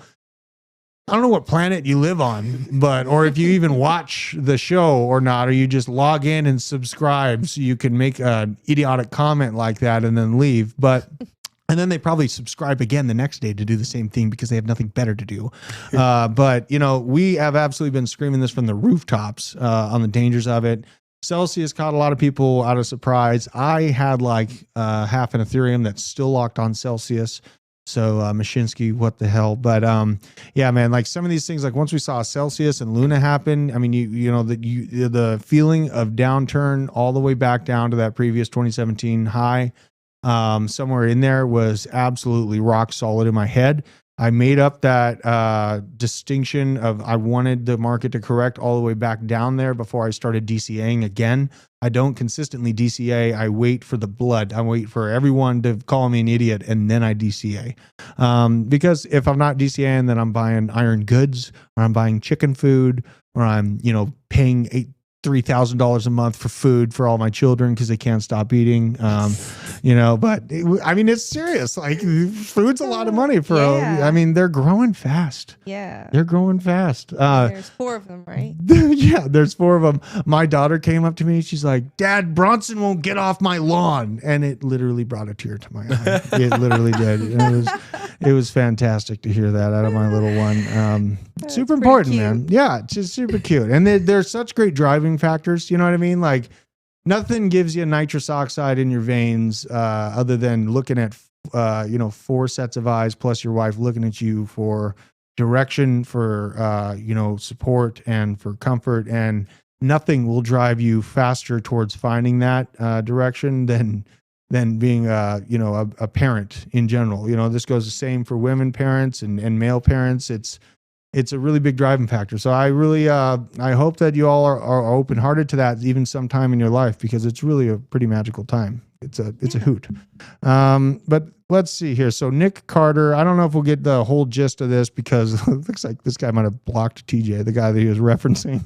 I don't know what planet you live on, or if you even watch the show or not, or you just log in and subscribe so you can make an idiotic comment like that and then leave. And then they probably subscribe again the next day to do the same thing because they have nothing better to do. But we have absolutely been screaming this from the rooftops on the dangers of it. Celsius caught a lot of people out of surprise. I had like half an Ethereum that's still locked on Celsius. So Mashinsky, what the hell? But yeah, man, like some of these things, like once we saw Celsius and Luna happen, I mean, the feeling of downturn all the way back down to that previous 2017 high, somewhere in there was absolutely rock solid in my head. I made up that distinction of I wanted the market to correct all the way back down there before I started DCAing again. I don't consistently DCA. I wait for the blood. I wait for everyone to call me an idiot, and then I DCA. Because if I'm not DCAing, then I'm buying iron goods, or I'm buying chicken food, or I'm paying $3,000 a month for food for all my children because they can't stop eating. But I mean, it's serious. Like food's a lot of money for, I mean, they're growing fast. Yeah. They're growing fast. There's 4 of them, right? Yeah, there's 4 of them. My daughter came up to me. She's like, Dad, Bronson won't get off my lawn. And it literally brought a tear to my eye. It literally did. It was fantastic to hear that out of my little one. Super important, man. Yeah, it's just super cute. And they're such great driving factors. You know what I mean? Like nothing gives you nitrous oxide in your veins other than looking at 4 sets of eyes plus your wife looking at you for direction, for support and for comfort. And nothing will drive you faster towards finding that direction than being a parent in general. This goes the same for women parents and male parents. It's a really big driving factor. So I really, I hope that you all are open-hearted to that even sometime in your life, because it's really a pretty magical time. It's a hoot. But let's see here. So Nick Carter, I don't know if we'll get the whole gist of this because it looks like this guy might have blocked TJ, the guy that he was referencing.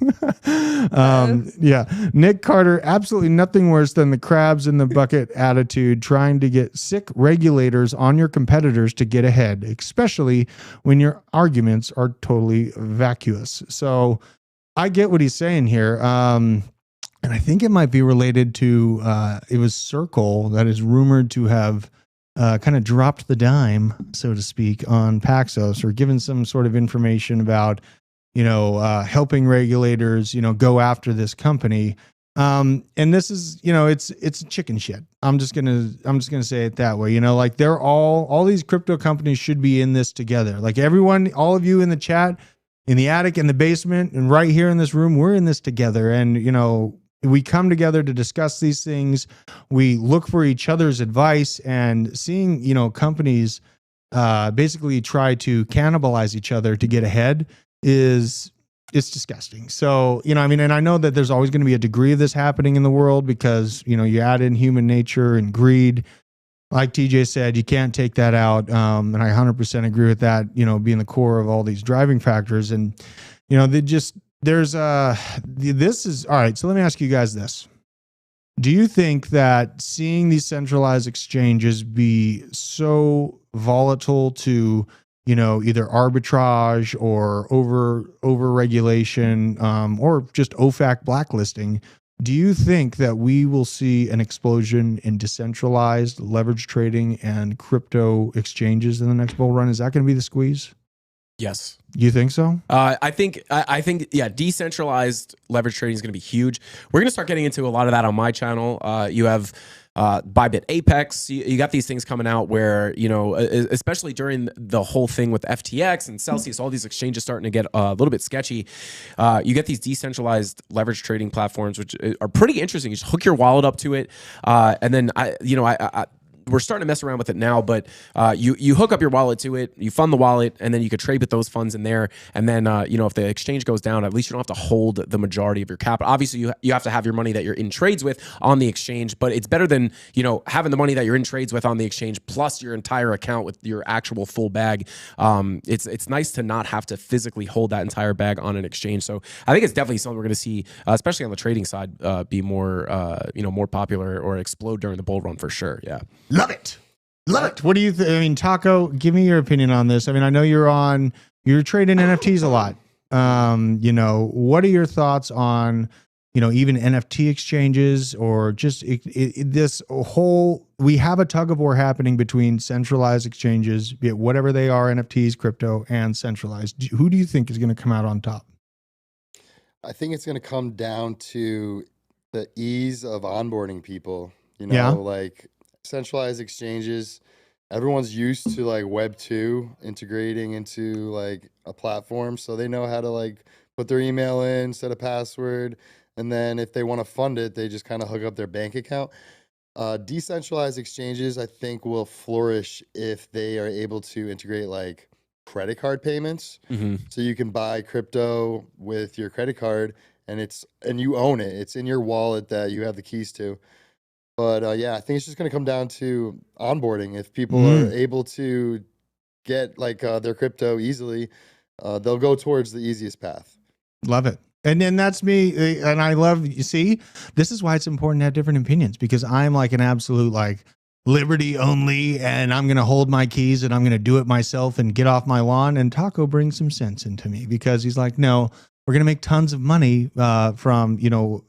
Yeah. Nick Carter, absolutely nothing worse than the crabs in the bucket attitude, trying to get sick regulators on your competitors to get ahead, especially when your arguments are totally vacuous. So I get what he's saying here. And I think it might be related to, it was Circle that is rumored to have kind of dropped the dime, so to speak, on Paxos, or given some sort of information about, helping regulators, go after this company. And this is, it's chicken shit. I'm just gonna say it that way. Like they're all these crypto companies should be in this together. Like everyone, all of you in the chat, in the attic, in the basement, and right here in this room, we're in this together. And we come together to discuss these things. We look for each other's advice, and seeing companies basically try to cannibalize each other to get ahead it's disgusting. So, and I know that there's always going to be a degree of this happening in the world because, you add in human nature and greed. Like TJ said, you can't take that out. And I 100% agree with that, being the core of all these driving factors. And, this is all right. So let me ask you guys this. Do you think that seeing these centralized exchanges be so volatile to either arbitrage or over regulation, or just OFAC blacklisting, do you think that we will see an explosion in decentralized leverage trading and crypto exchanges in the next bull run? Is that going to be the squeeze? Yes. You think so? I think, yeah, decentralized leverage trading is going to be huge. We're going to start getting into a lot of that on my channel. You have Bybit Apex. You got these things coming out where, especially during the whole thing with FTX and Celsius, all these exchanges starting to get a little bit sketchy. You get these decentralized leverage trading platforms, which are pretty interesting. You just hook your wallet up to it. And then we're starting to mess around with it now, but you hook up your wallet to it, you fund the wallet, and then you could trade with those funds in there. And then, if the exchange goes down, at least you don't have to hold the majority of your capital. Obviously, you have to have your money that you're in trades with on the exchange, but it's better than, having the money that you're in trades with on the exchange plus your entire account with your actual full bag. It's nice to not have to physically hold that entire bag on an exchange. So I think it's definitely something we're going to see, especially on the trading side, be more, more popular or explode during the bull run for sure. Yeah. Love it. Love it. What do you think? Taco, give me your opinion on this. I know you're trading NFTs a lot. What are your thoughts on, even NFT exchanges or just this whole, we have a tug of war happening between centralized exchanges, be it whatever they are, NFTs, crypto, and centralized. Who do you think is going to come out on top? I think it's going to come down to the ease of onboarding people, like centralized exchanges. Everyone's used to like Web 2 integrating into like a platform, so they know how to like put their email in, set a password, and then if they want to fund it, they just kind of hook up their bank account. Decentralized exchanges, I think, will flourish if they are able to integrate like credit card payments. So you can buy crypto with your credit card, and you own it. It's in your wallet that you have the keys to. But yeah, I think it's just going to come down to onboarding. If people are able to get like their crypto easily, they'll go towards the easiest path. Love it. And then that's me. And I love, you see, this is why it's important to have different opinions, because I'm like an absolute like liberty only, and I'm going to hold my keys and I'm going to do it myself and get off my lawn. And Taco brings some sense into me because he's like, no, we're going to make tons of money from,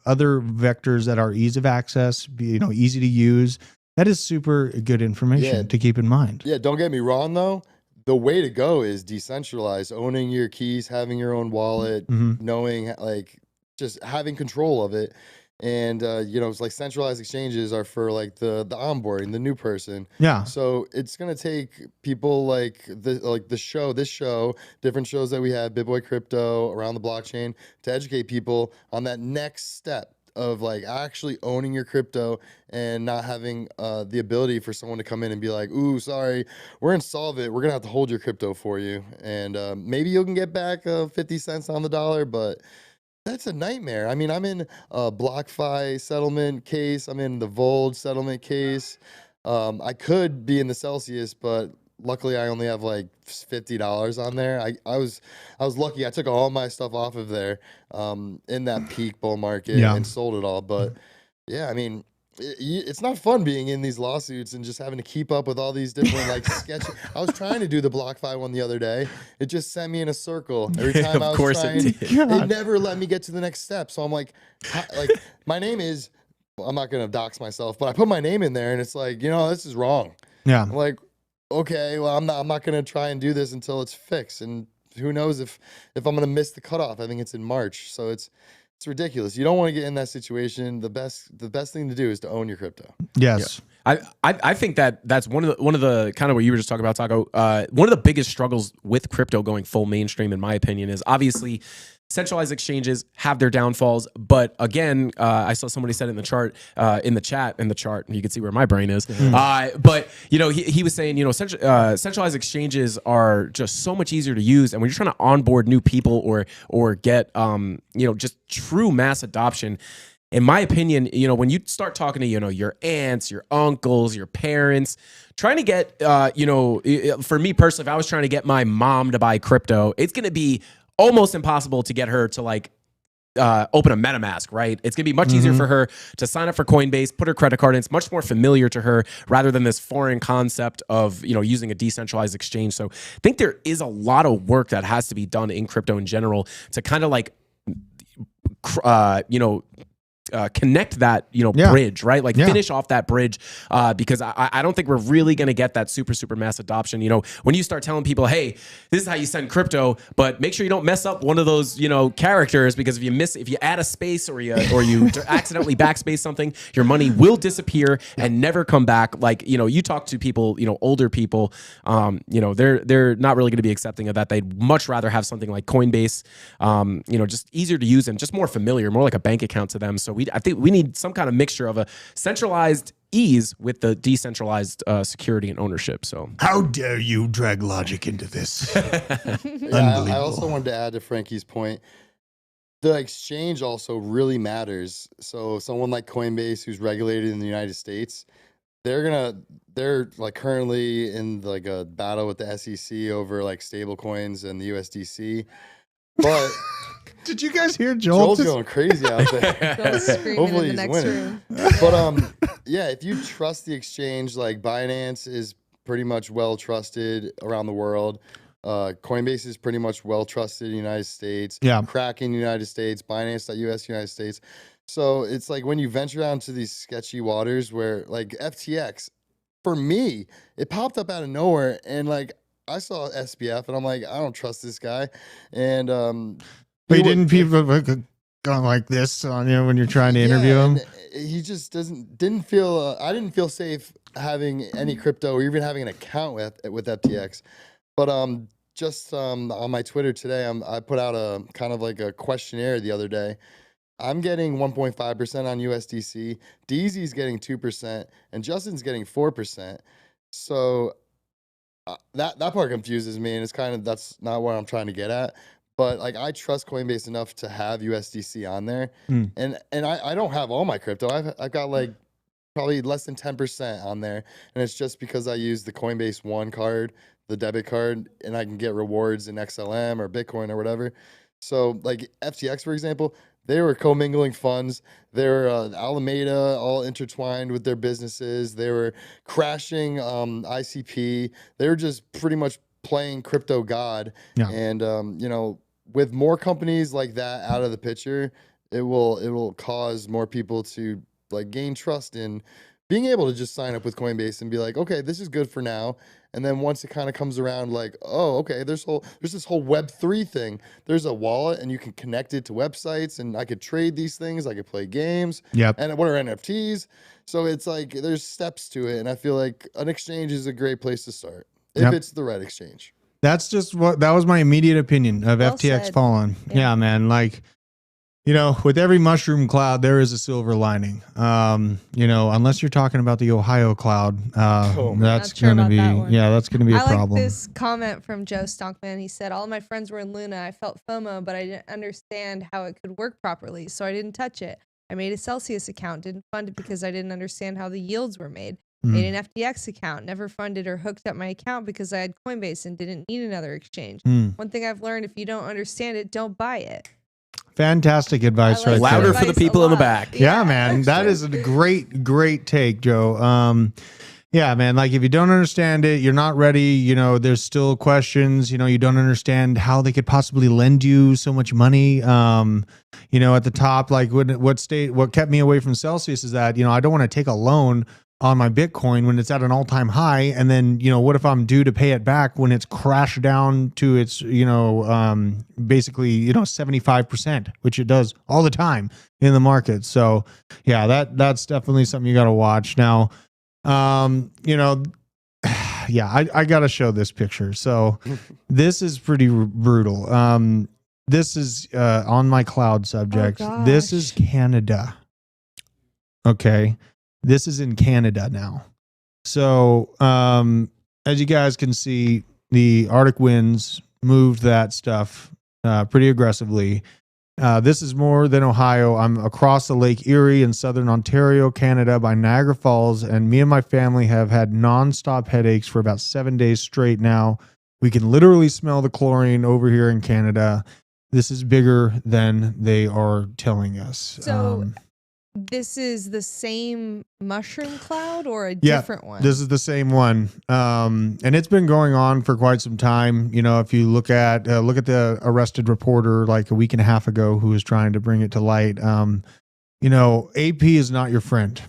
other vectors that are ease of access, easy to use. That is super good information to keep in mind. Yeah. Don't get me wrong though. The way to go is decentralized, owning your keys, having your own wallet, knowing like just having control of it. And it's like centralized exchanges are for like the onboarding, the new person. Yeah. So it's gonna take people like this show, different shows that we have, Big Boy Crypto, Around the Blockchain, to educate people on that next step of like actually owning your crypto and not having the ability for someone to come in and be like, ooh, sorry, we're insolvent, we're gonna have to hold your crypto for you, and maybe you can get back 50 cents on the dollar, but that's a nightmare. I'm in a BlockFi settlement case. I'm in the Vold settlement case. I could be in the Celsius, but luckily I only have like $50 on there. I was lucky. I took all my stuff off of there in that peak bull market and sold it all. But yeah, it's not fun being in these lawsuits and just having to keep up with all these different like sketchy. I was trying to do the BlockFi one the other day. It just sent me in a circle every time I was trying. It never let me get to the next step. So I'm like my name is. Well, I'm not gonna dox myself, but I put my name in there, and it's like, this is wrong. Yeah. I'm like, okay, well, I'm not gonna try and do this until it's fixed. And who knows if I'm gonna miss the cutoff? I think it's in March, so it's It's ridiculous. You don't want to get in that situation. The best thing to do is to own your crypto. Yes. I think that's one of the kind of what you were just talking about, Taco. One of the biggest struggles with crypto going full mainstream, in my opinion, is obviously centralized exchanges have their downfalls. But again, I saw somebody said in the chart, in the chat, you can see where my brain is. But you know, he was saying, you know, centralized exchanges are just so much easier to use, and when you're trying to onboard new people or get you know, just true mass adoption. In my opinion, you know, when you start talking to, you know, your aunts, your uncles, your parents, trying to get, you know, for me personally, if I was trying to get my mom to buy crypto, it's going to be almost impossible to get her to like open a MetaMask, right? It's going to be much easier for her to sign up for Coinbase, put her credit card in. It's much more familiar to her rather than this foreign concept of, you know, using a decentralized exchange. So I think there is a lot of work that has to be done in crypto in general to kind of like, you know, connect that, you know, bridge, right? Like finish off that bridge, because I don't think we're really going to get that super mass adoption. You know, when you start telling people, hey, this is how you send crypto, but make sure you don't mess up one of those, you know, characters, because if you add a space or you accidentally backspace something, your money will disappear and never come back. Like, you know, you talk to people, you know, older people, you know, they're not really going to be accepting of that. They'd much rather have something like Coinbase, you know, just easier to use and just more familiar, more like a bank account to them. So I think we need some kind of mixture of a centralized ease with the decentralized security and ownership. So how dare you drag logic into this? I also wanted to add to Frankie's point. The exchange also really matters. So someone like Coinbase, who's regulated in the United States, they're like currently in like a battle with the SEC over like stable coins and the USDC. But did you guys hear Joel's going crazy out there? Hopefully he's winning. But yeah, if you trust the exchange, like Binance is pretty much well trusted around the world. Coinbase is pretty much well trusted in the United States. Yeah. Kraken, United States. Binance.us, United States. So it's like when you venture out into these sketchy waters where like FTX, for me, it popped up out of nowhere, and like I saw SBF and I'm like, I don't trust this guy. And but didn't people go like this on you when you're trying to interview him? He just didn't feel I didn't feel safe having any crypto or even having an account with FTX. But just on my Twitter today, I put out a kind of like a questionnaire the other day. I'm getting 1.5% on USDC, DZ's getting 2%, and Justin's getting 4%. So that part confuses me, and it's kind of, that's not what I'm trying to get at. But like, I trust Coinbase enough to have USDC on there, and I don't have all my crypto. I've got like probably less than 10% on there, and it's just because I use the Coinbase One card, the debit card, and I can get rewards in XLM or Bitcoin or whatever. So like FTX, for example, they were commingling funds. They were Alameda, all intertwined with their businesses. They were crashing ICP. They were just pretty much playing crypto god. Yeah. And you know, with more companies like that out of the picture, it will cause more people to like gain trust in being able to just sign up with Coinbase and be like, okay, this is good for now. And then once it kind of comes around, like, oh, okay, there's this whole Web3 thing. There's a wallet, and you can connect it to websites, and I could trade these things. I could play games. Yep. And what are NFTs? So it's like there's steps to it, and I feel like an exchange is a great place to start if it's the right exchange. That was my immediate opinion of FTX falling. Yeah, man. Like, you know, with every mushroom cloud, there is a silver lining. You know, unless you're talking about the Ohio cloud, that's going to be, that's going to be a problem. I like this comment from Joe Stonkman. He said, all of my friends were in Luna. I felt FOMO, but I didn't understand how it could work properly, so I didn't touch it. I made a Celsius account, didn't fund it because I didn't understand how the yields were made. Made an FTX account, never funded or hooked up my account because I had Coinbase and didn't need another exchange. One thing I've learned, if you don't understand it, don't buy it. Fantastic advice, right? Louder there. For the people in the back. Yeah, man. That is a great take, Joe. Yeah, man. Like, if you don't understand it, you're not ready. You know, there's still questions. You know, you don't understand how they could possibly lend you so much money. You know, at the top, like what kept me away from Celsius is that, you know, I don't want to take a loan on my Bitcoin when it's at an all-time high, and then what if I'm due to pay it back when it's crashed down to its basically 75%, which it does all the time in the market. So yeah, that's definitely something you got to watch. Now I got to show this picture. So this is pretty brutal. This is on my cloud subject. This is Canada. Okay. This is in Canada now. So as you guys can see, the Arctic winds moved that stuff pretty aggressively. This is more than Ohio. I'm across the Lake Erie in southern Ontario, Canada by Niagara Falls, and me and my family have had nonstop headaches for about 7 days straight now. We can literally smell the chlorine over here in Canada. This is bigger than they are telling us. So this is the same mushroom cloud or a different one? This is the same one. And it's been going on for quite some time. If you look at the arrested reporter like a week and a half ago who was trying to bring it to light, AP is not your friend.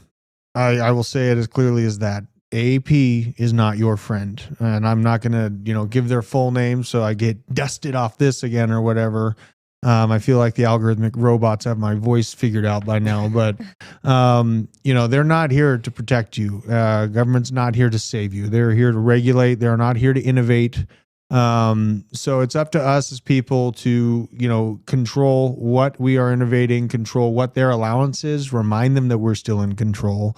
I will say it as clearly as that. AP is not your friend. And I'm not going to, give their full name so I get dusted off this again or whatever. I feel like the algorithmic robots have my voice figured out by now, but they're not here to protect you. Government's not here to save you. They're here to regulate. They're not here to innovate. So it's up to us as people to, control what we are innovating, control what their allowance is, remind them that we're still in control.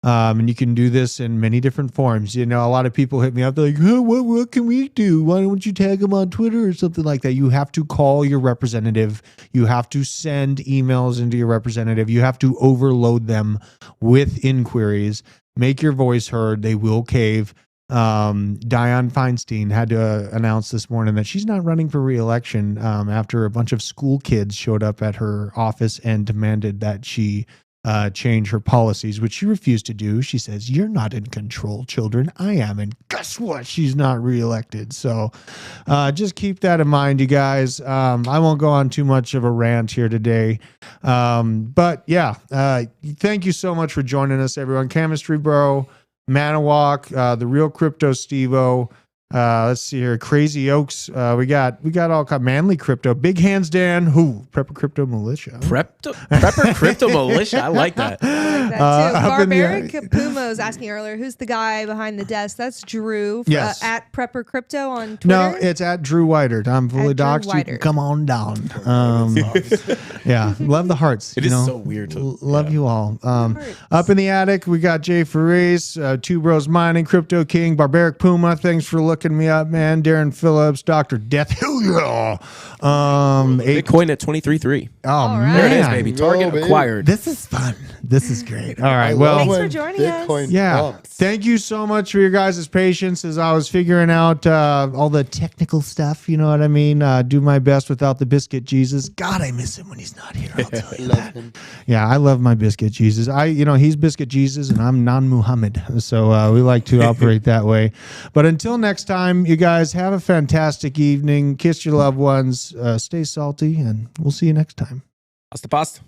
And you can do this in many different forms. A lot of people hit me up. They're like, oh, what can we do? Why don't you tag them on Twitter or something like that? You have to call your representative. You have to send emails into your representative. You have to overload them with inquiries. Make your voice heard. They will cave. Dianne Feinstein had to announce this morning that she's not running for re-election after a bunch of school kids showed up at her office and demanded that she change her policies, which she refused to do. She says, you're not in control, children. I am. And guess what? She's not reelected. So just keep that in mind, you guys. I won't go on too much of a rant here today. But yeah, thank you so much for joining us, everyone. Chemistry Bro, Manawalk, the Real Crypto Stevo. Let's see here. Crazy Oaks. We got all kind. Manly Crypto. Big Hands Dan. Who? Prepper Crypto Militia. Prepper Crypto Militia. I like that. I like that too. Barbaric Puma was asking earlier, who's the guy behind the desk? That's Drew. Yes. At Prepper Crypto on Twitter. No, it's at Drew Whitert. I'm fully doxed. You can come on down. Yeah. Love the hearts. It is so weird to love you all. Up in the attic, we got Jay Ferrace, Two Bros Mining, Crypto King, Barbaric Puma. Thanks for looking me up, man. Darren Phillips, Dr. Death. Hell yeah. Bitcoin at 23.3. Oh, man. There it is, baby. Target acquired. This is fun. This is great. All right. Well, thanks for joining us. Yeah. Bumps. Thank you so much for your guys' patience as I was figuring out all the technical stuff. You know what I mean? Do my best without the Biscuit Jesus. God, I miss him when he's not here. I'll tell you that. Yeah, I love my Biscuit Jesus. He's Biscuit Jesus and I'm non-Muhammad. So we like to operate that way. But until next time, you guys have a fantastic evening. Kiss your loved ones. Stay salty, and we'll see you next time. Hasta pasta.